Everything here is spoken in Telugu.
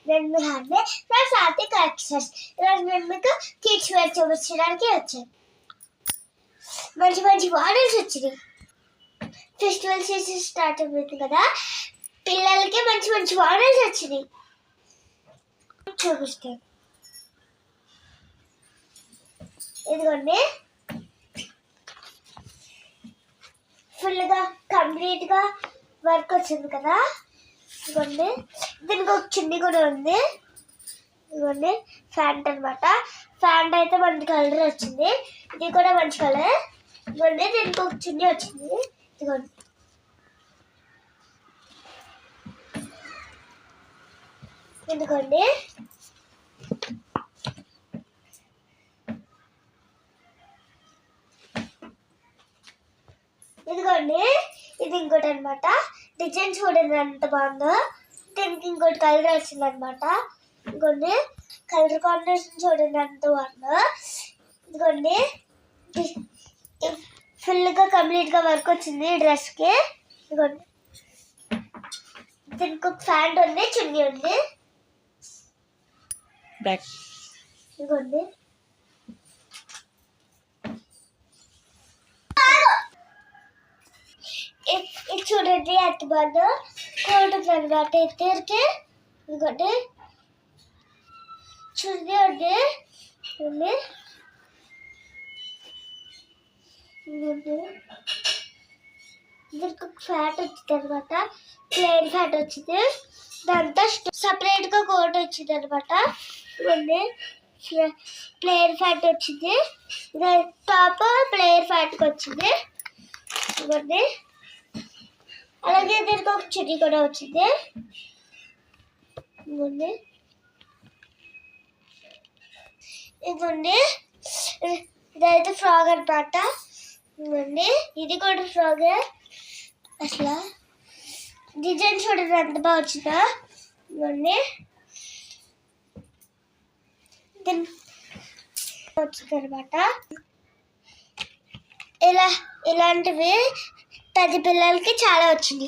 నేను హ్యాపీ నా సాత్విక్ ఎక్సర్సైజ్. ఈరోజు నేను మీకు కిడ్స్ వేర్ చూపించడానికి వచ్చాను. మంచి మంచి మోడల్స్ వచ్చినాయి. ఫెస్టివల్ సీజన్ స్టార్ట్ అవుతుంది కదా, పిల్లలకి మంచి మంచి మోడల్స్ వచ్చినాయి. చూపిస్తాను. ఇదిగోండి, ఫుల్గా కంప్లీట్గా వర్క్ వచ్చింది కదా. ఇదిగోండి, దీనికి ఒక చున్నీ కూడా ఉంది. ఇదిగోండి ప్యాంట్ అనమాట. ప్యాంట్ అయితే మంచి కలర్ వచ్చింది. ఇది కూడా మంచి కలర్. ఇదిగోండి, దీనికి ఒక చున్నీ వచ్చింది. ఇదిగోండి, ఇదిగోండి ఇదిగోండి ఇది ఇంకోటి అనమాట. డిజైన్ చూడండి ఎంత బాగుందో. దీనికి ఇంకోటి కలర్ వచ్చింది అనమాట. ఇదిగోండి కలర్ కాంబినేషన్ చూడండి ఎంత బాగుందో. ఇదిగోండి ఫుల్గా కంప్లీట్గా వర్క్ వచ్చింది ఈ డ్రెస్కి. ఇదిగోండి, దీనికి ఒక ప్యాంట్ ఉంది, చున్నీ ఉంది. ఇదిగోండి, ఇది చూడండి ఎంత బాగుందో. కోట్ అనమాట ఇద్దరికి. ఇదిగోండి చూడండి, దీనికి ఒక ఫ్యాట్ వచ్చింది అనమాట. ప్లెయిన్ ఫ్యాట్ వచ్చింది. దాంతో సపరేట్గా కోట్ వచ్చింది అనమాట. ఇవన్నీ ప్లేయర్ ఫ్యాట్ వచ్చింది. టాప్ ప్లేయర్ ఫ్యాట్కి వచ్చింది. ఇవన్నీ అలాగే దీనికి ఒక చున్నీ కూడా వచ్చింది. ఇవన్నీ ఇదిగోండి, ఇదైతే ఫ్రాక్ అనమాట. ఇవ్వండి, ఇది కూడా ఫ్రాగే. అసలు డిజైన్ చూడండి ఎంత బాగా వచ్చిందో. ఇవన్నీ వచ్చింది అనమాట. ఇలాంటివి 10 పిల్లలకి చాలా వచ్చింది.